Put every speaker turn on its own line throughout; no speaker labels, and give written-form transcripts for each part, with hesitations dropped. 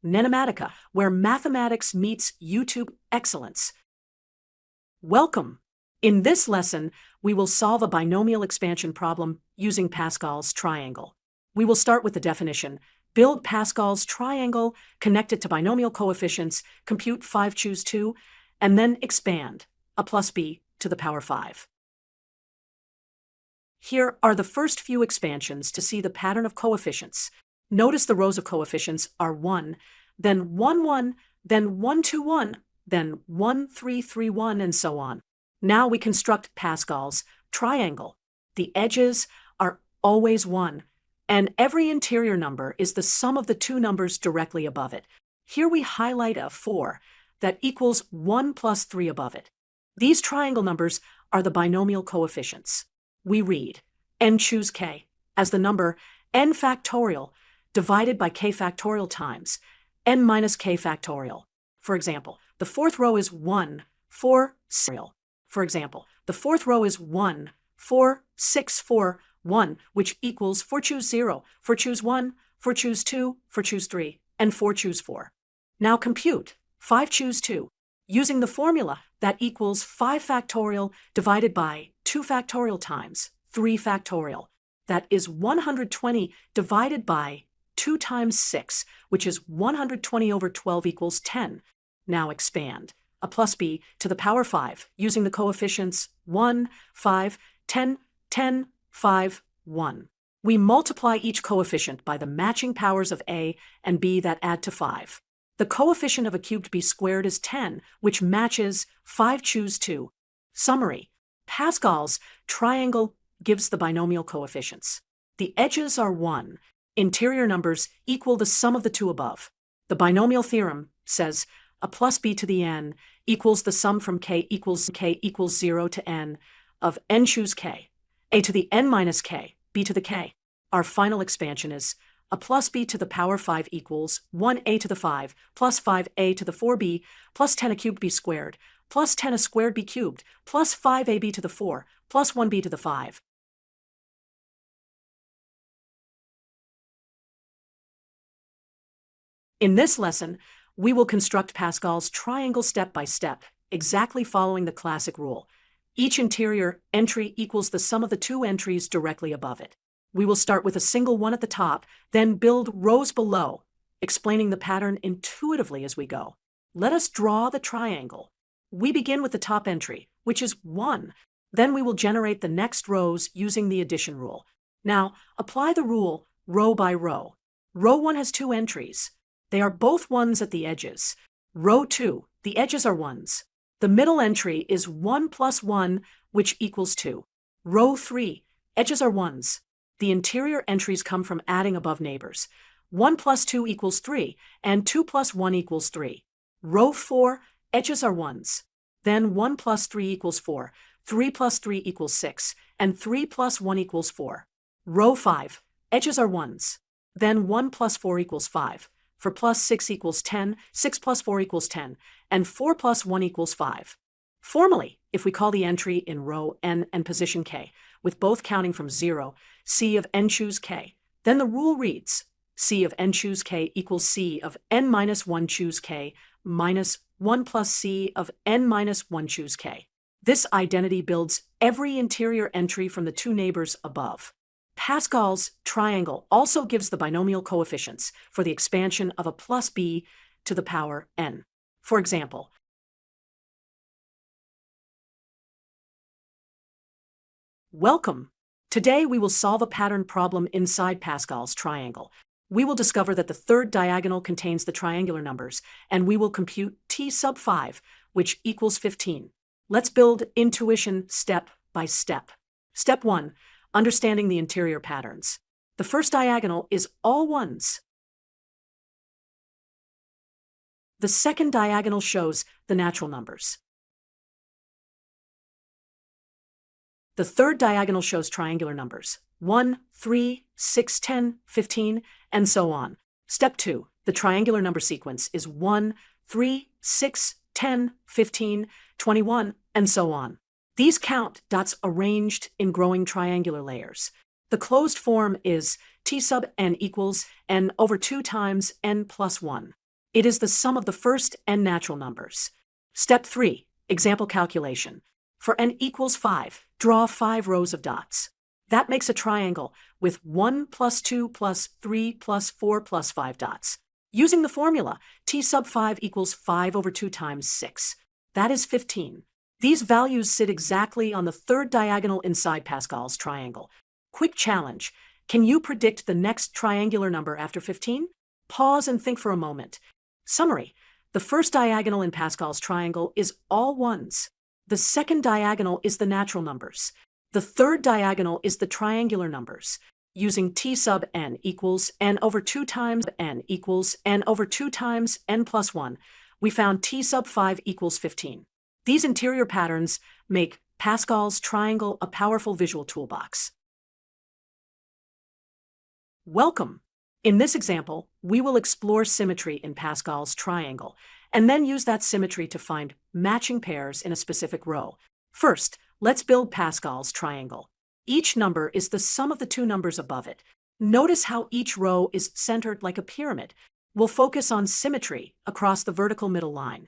NENOMATICA, where mathematics meets YouTube excellence. Welcome! In this lesson, we will solve a binomial expansion problem using Pascal's triangle. We will start with the definition, build Pascal's triangle, connect it to binomial coefficients, compute 5 choose 2, and then expand, a plus b to the power 5. Here are the first few expansions to see the pattern of coefficients. Notice the rows of coefficients are 1, then 1, 1, then 1, 2, 1, then 1, 3, 3, 1, and so on. Now we construct Pascal's triangle. The edges are always 1, and every interior number is the sum of the two numbers directly above it. Here we highlight a 4 that equals 1 plus 3 above it. These triangle numbers are the binomial coefficients. We read n choose k as the number n factorial divided by k factorial times n minus k factorial. For example, the fourth row is 1, 4, 6. For example, the fourth row is 1, 4, 6, 4, 1, which equals 4 choose 0, 4 choose 1, 4 choose 2, 4 choose 3, and 4 choose 4. Now compute 5 choose 2. Using the formula, that equals 5 factorial divided by 2 factorial times 3 factorial. That is 120 divided by 2 times 6, which is 120 over 12 equals 10. Now expand, a plus b to the power 5, using the coefficients 1, 5, 10, 10, 5, 1. We multiply each coefficient by the matching powers of a and b that add to 5. The coefficient of a cubed b squared is 10, which matches 5 choose 2. Summary: Pascal's triangle gives the binomial coefficients. The edges are 1. Interior numbers equal the sum of the two above. The binomial theorem says a plus b to the n equals the sum from k equals 0 to n of n choose k, a to the n minus k, b to the k. Our final expansion is a plus b to the power 5 equals 1a to the 5 plus 5a to the 4b plus 10 a cubed b squared plus 10 a squared b cubed plus 5ab to the 4 plus 1b to the 5. In this lesson, we will construct Pascal's triangle step by step, exactly following the classic rule. Each interior entry equals the sum of the two entries directly above it. We will start with a single one at the top, then build rows below, explaining the pattern intuitively as we go. Let us draw the triangle. We begin with the top entry, which is 1. Then we will generate the next rows using the addition rule. Now, apply the rule row by row. Row 1 has 2 entries. They are both 1s at the edges. Row 2, the edges are 1s. The middle entry is 1 plus 1, which equals 2. Row 3, edges are 1s. The interior entries come from adding above neighbors. 1 plus 2 equals 3, and 2 plus 1 equals 3. Row 4, edges are 1s. Then 1 plus 3 equals 4, 3 plus 3 equals 6, and 3 plus 1 equals 4. Row 5, edges are 1s. Then 1 plus 4 equals 5. For plus 6 equals 10, 6 plus 4 equals 10, and 4 plus 1 equals 5. Formally, if we call the entry in row n and position k, with both counting from 0, c of n choose k, then the rule reads, c of n choose k equals c of n minus 1 choose k minus 1 plus c of n minus 1 choose k. This identity builds every interior entry from the two neighbors above. Pascal's triangle also gives the binomial coefficients for the expansion of a plus b to the power n. For example, welcome! Today we will solve a pattern problem inside Pascal's triangle. We will discover that the third diagonal contains the triangular numbers, and we will compute t sub 5, which equals 15. Let's build intuition step by step. Step 1. Understanding the interior patterns. The first diagonal is all 1s. The second diagonal shows the natural numbers. The third diagonal shows triangular numbers, 1, 3, 6, 10, 15, and so on. Step 2. The triangular number sequence is 1, 3, 6, 10, 15, 21, and so on. These count dots arranged in growing triangular layers. The closed form is t sub n equals n over 2 times n plus 1. It is the sum of the first n natural numbers. Step 3. Example calculation. For n equals 5, draw 5 rows of dots. That makes a triangle with 1 plus 2 plus 3 plus 4 plus 5 dots. Using the formula, t sub 5 equals 5 over 2 times 6. That is 15. These values sit exactly on the third diagonal inside Pascal's triangle. Quick challenge. Can you predict the next triangular number after 15? Pause and think for a moment. Summary. The first diagonal in Pascal's triangle is all ones. The second diagonal is the natural numbers. The third diagonal is the triangular numbers. Using t sub n equals n over 2 times n equals n over 2 times n plus 1, we found t sub 5 equals 15. These interior patterns make Pascal's triangle a powerful visual toolbox. Welcome! In this example, we will explore symmetry in Pascal's triangle, and then use that symmetry to find matching pairs in a specific row. First, let's build Pascal's triangle. Each number is the sum of the two numbers above it. Notice how each row is centered like a pyramid. We'll focus on symmetry across the vertical middle line.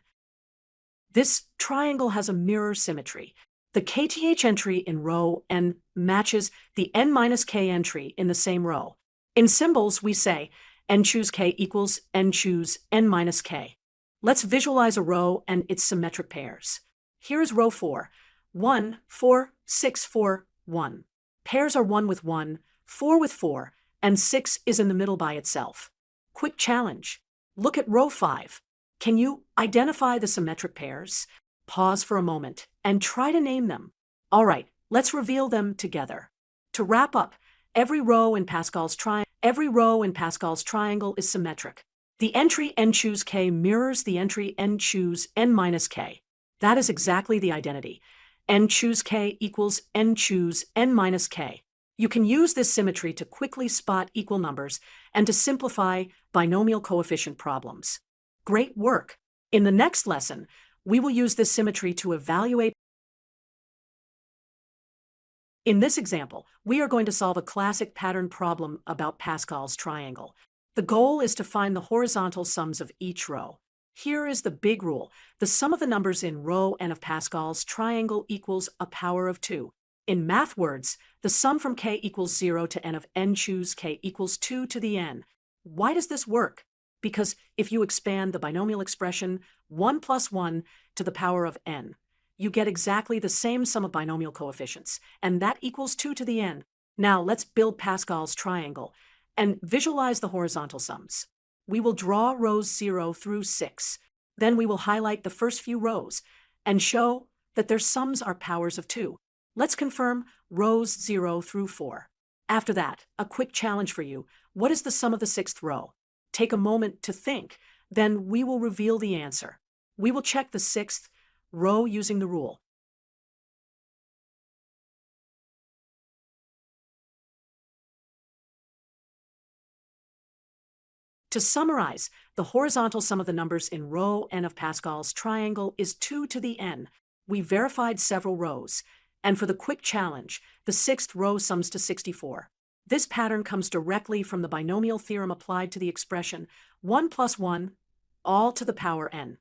This triangle has a mirror symmetry. The kth entry in row n matches the n minus k entry in the same row. In symbols, we say n choose k equals n choose n minus k. Let's visualize a row and its symmetric pairs. Here is row 4. 1, 4, 6, 4, 1. Pairs are 1 with 1, 4 with 4, and 6 is in the middle by itself. Quick challenge. Look at row 5. Can you identify the symmetric pairs? Pause for a moment and try to name them. All right, let's reveal them together. To wrap up, every row in Pascal's triangle is symmetric. The entry n choose k mirrors the entry n choose n minus k. That is exactly the identity. N choose k equals n choose n minus k. You can use this symmetry to quickly spot equal numbers and to simplify binomial coefficient problems. Great work! In the next lesson, we will use this symmetry to evaluate. In this example, we are going to solve a classic pattern problem about Pascal's triangle. The goal is to find the horizontal sums of each row. Here is the big rule. The sum of the numbers in row n of Pascal's triangle equals a power of 2. In math words, the sum from k equals 0 to n of n choose k equals 2 to the n. Why does this work? Because if you expand the binomial expression 1 plus 1 to the power of n, you get exactly the same sum of binomial coefficients, and that equals 2 to the n. Now let's build Pascal's triangle and visualize the horizontal sums. We will draw rows 0 through 6. Then we will highlight the first few rows and show that their sums are powers of 2. Let's confirm rows 0 through 4. After that, a quick challenge for you. What is the sum of the 6th row? Take a moment to think, then we will reveal the answer. We will check the 6th row using the rule. To summarize, the horizontal sum of the numbers in row n of Pascal's triangle is 2 to the n. We verified several rows, and for the quick challenge, the 6th row sums to 64. This pattern comes directly from the binomial theorem applied to the expression 1 plus 1, all to the power n.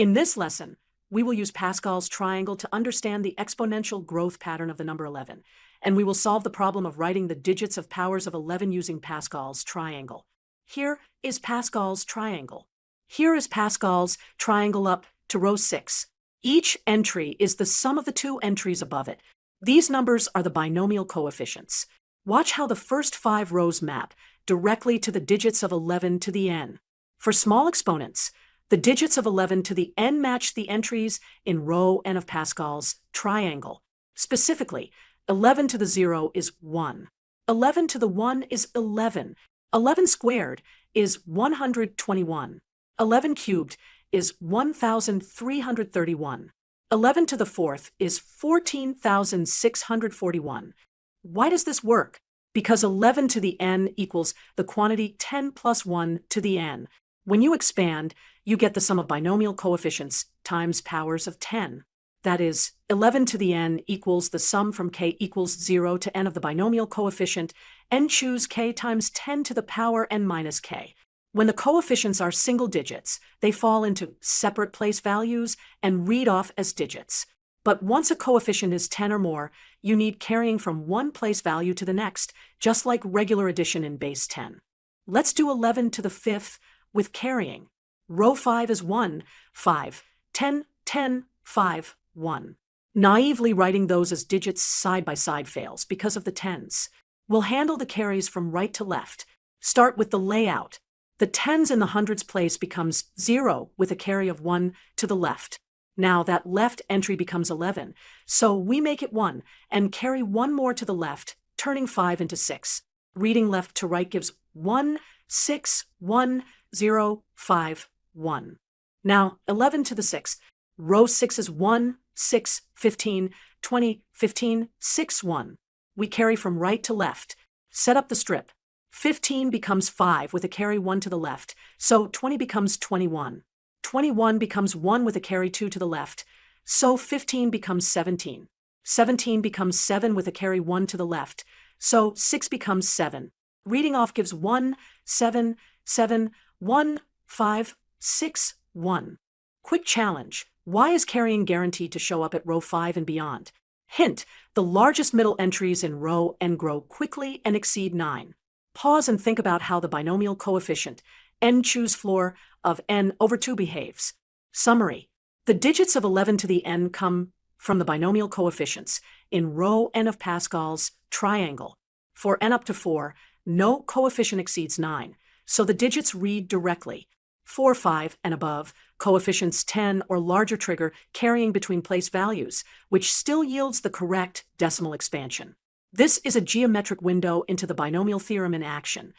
In this lesson, we will use Pascal's triangle to understand the exponential growth pattern of the number 11, and we will solve the problem of writing the digits of powers of 11 using Pascal's triangle. Here is Pascal's triangle. Here is Pascal's triangle up to row 6. Each entry is the sum of the two entries above it. These numbers are the binomial coefficients. Watch how the first 5 rows map directly to the digits of 11 to the n. For small exponents, the digits of 11 to the n match the entries in row n of Pascal's triangle. Specifically, 11 to the 0 is 1. 11 to the 1 is 11. 11 squared is 121. 11 cubed is 1,331. 11 to the 4th is 14,641. Why does this work? Because 11 to the n equals the quantity 10 plus 1 to the n. When you expand, you get the sum of binomial coefficients times powers of 10. That is, 11 to the n equals the sum from k equals 0 to n of the binomial coefficient, n choose k times 10 to the power n minus k. When the coefficients are single digits, they fall into separate place values and read off as digits. But once a coefficient is 10 or more, you need carrying from one place value to the next, just like regular addition in base 10. Let's do 11 to the 5th with carrying. Row 5 is 1, 5, 10, 10, 5, 1. Naively writing those as digits side by side fails because of the tens. We'll handle the carries from right to left. Start with the layout. The tens in the hundreds place becomes 0 with a carry of 1 to the left. Now that left entry becomes 11, so we make it 1 and carry 1 more to the left, turning 5 into 6. Reading left to right gives 1, 6, 1, 0, 5, 1. Now 11 to the 6th. Row 6 is 1, 6, 15, 20, 15, 6, 1. We carry from right to left. Set up the strip. 15 becomes 5 with a carry 1 to the left, so 20 becomes 21. 21 becomes 1 with a carry 2 to the left, so 15 becomes 17. 17 becomes 7 with a carry 1 to the left, so 6 becomes 7. Reading off gives 1, 7, 7, 1, 5, 6, 1. Quick challenge. Why is carrying guaranteed to show up at row 5 and beyond? Hint, the largest middle entries in row n grow quickly and exceed 9. Pause and think about how the binomial coefficient, n choose floor, of n over 2 behaves. Summary. The digits of 11 to the n come from the binomial coefficients in row n of Pascal's triangle. For n up to 4, no coefficient exceeds 9, so the digits read directly. 4, 5, and above, coefficients 10 or larger trigger carrying between place values, which still yields the correct decimal expansion. This is a geometric window into the binomial theorem in action.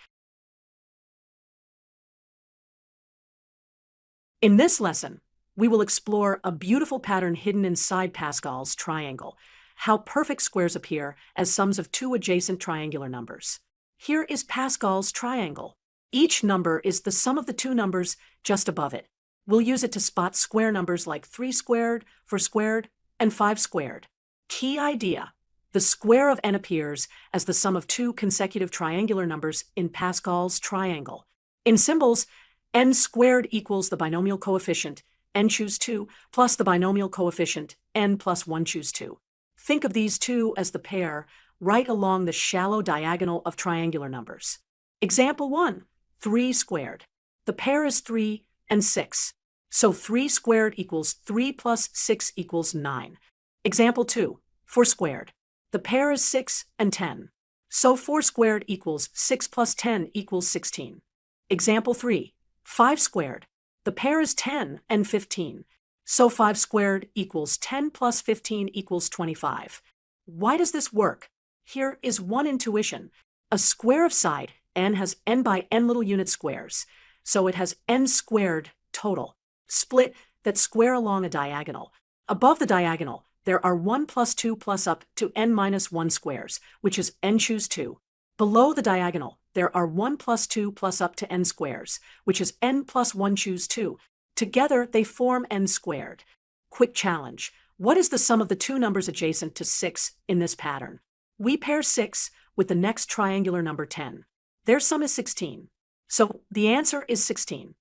In this lesson, we will explore a beautiful pattern hidden inside Pascal's triangle, how perfect squares appear as sums of two adjacent triangular numbers. Here is Pascal's triangle. Each number is the sum of the two numbers just above it. We'll use it to spot square numbers like 3 squared, 4 squared, and 5 squared. Key idea. The square of n appears as the sum of two consecutive triangular numbers in Pascal's triangle. In symbols, n squared equals the binomial coefficient, n choose 2, plus the binomial coefficient, n plus 1 choose 2. Think of these two as the pair right along the shallow diagonal of triangular numbers. Example 1, 3 squared. The pair is 3 and 6. So 3 squared equals 3 plus 6 equals 9. Example 2, 4 squared. The pair is 6 and 10. So 4 squared equals 6 plus 10 equals 16. Example 3, 5 squared. The pair is 10 and 15. So 5 squared equals 10 plus 15 equals 25. Why does this work? Here is one intuition. A square of side n has n by n little unit squares, so it has n squared total. Split that square along a diagonal. Above the diagonal, there are 1 plus 2 plus up to n minus 1 squares, which is n choose 2. Below the diagonal, there are 1 plus 2 plus up to n squares, which is n plus 1 choose 2. Together, they form n squared. Quick challenge. What is the sum of the two numbers adjacent to 6 in this pattern? We pair 6 with the next triangular number 10. Their sum is 16. So the answer is 16.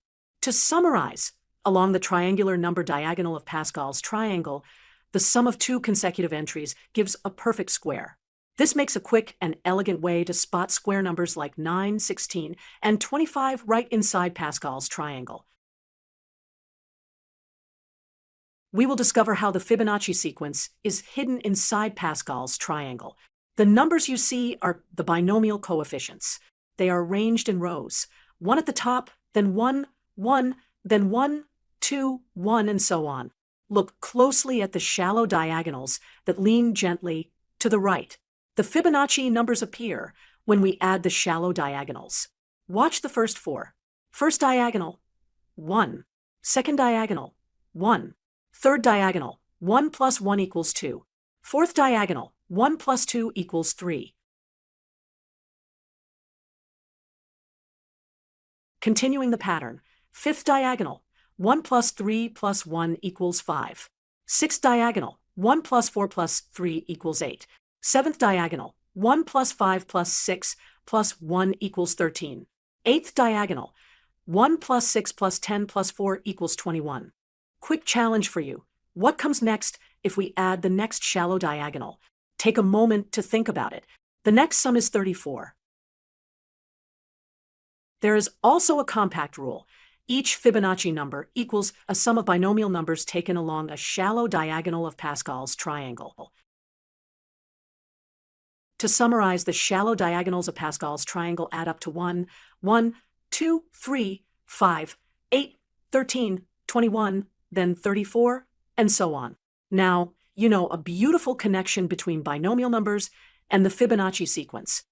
To summarize, along the triangular number diagonal of Pascal's triangle, the sum of two consecutive entries gives a perfect square. This makes a quick and elegant way to spot square numbers like 9, 16, and 25 right inside Pascal's triangle. We will discover how the Fibonacci sequence is hidden inside Pascal's triangle. The numbers you see are the binomial coefficients. They are arranged in rows, 1 at the top, then 1, 1, then 1, 2, 1, and so on. Look closely at the shallow diagonals that lean gently to the right. The Fibonacci numbers appear when we add the shallow diagonals. Watch the first 4. First diagonal, 1. Second diagonal, 1. Third diagonal, 1 plus 1 equals 2. Fourth diagonal, 1 plus 2 equals 3. Continuing the pattern, fifth diagonal, 1 plus 3 plus 1 equals 5. Sixth diagonal, 1 plus 4 plus 3 equals 8. Seventh diagonal, 1 plus 5 plus 6 plus 1 equals 13. Eighth diagonal, 1 plus 6 plus 10 plus 4 equals 21. Quick challenge for you. What comes next if we add the next shallow diagonal? Take a moment to think about it. The next sum is 34. There is also a compact rule. Each Fibonacci number equals a sum of binomial numbers taken along a shallow diagonal of Pascal's triangle. To summarize, the shallow diagonals of Pascal's triangle add up to 1, 1, 2, 3, 5, 8, 13, 21, then 34, and so on. Now, you know a beautiful connection between binomial numbers and the Fibonacci sequence.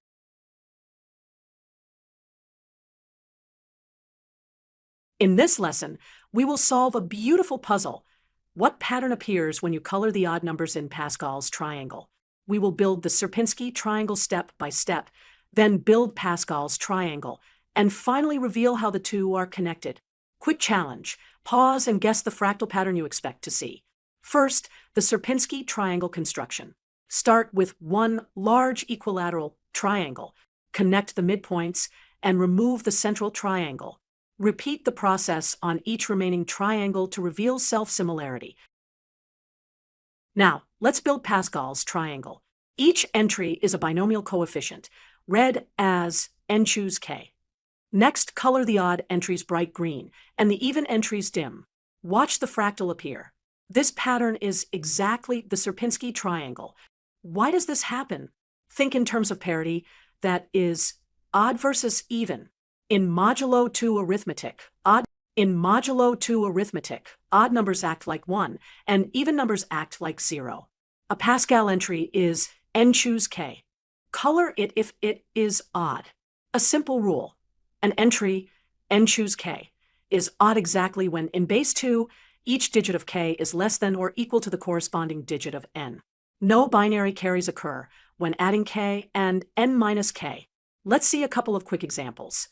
In this lesson, we will solve a beautiful puzzle. What pattern appears when you color the odd numbers in Pascal's triangle? We will build the Sierpinski triangle step by step, then build Pascal's triangle, and finally reveal how the two are connected. Quick challenge. Pause and guess the fractal pattern you expect to see. First, the Sierpinski triangle construction. Start with one large equilateral triangle, connect the midpoints, and remove the central triangle. Repeat the process on each remaining triangle to reveal self-similarity. Now, let's build Pascal's triangle. Each entry is a binomial coefficient, read as n choose k. Next, color the odd entries bright green and the even entries dim. Watch the fractal appear. This pattern is exactly the Sierpinski triangle. Why does this happen? Think in terms of parity, that is, odd versus even. In modulo 2 arithmetic, odd numbers act like 1, and even numbers act like 0. A Pascal entry is n choose k. Color it if it is odd. A simple rule. An entry, n choose k, is odd exactly when in base 2, each digit of k is less than or equal to the corresponding digit of n. No binary carries occur when adding k and n minus k. Let's see a couple of quick examples.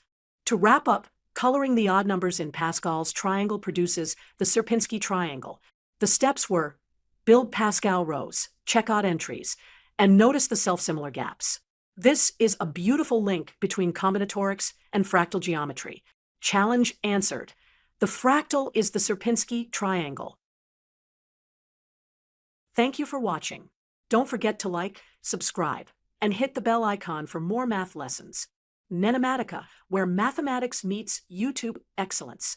To wrap up, coloring the odd numbers in Pascal's triangle produces the Sierpinski triangle. The steps were: build Pascal rows, check odd entries, and notice the self-similar gaps. This is a beautiful link between combinatorics and fractal geometry. Challenge answered. The fractal is the Sierpinski triangle. Thank you for watching. Don't forget to like, subscribe, and hit the bell icon for more math lessons. NENOMATICA, where mathematics meets YouTube excellence.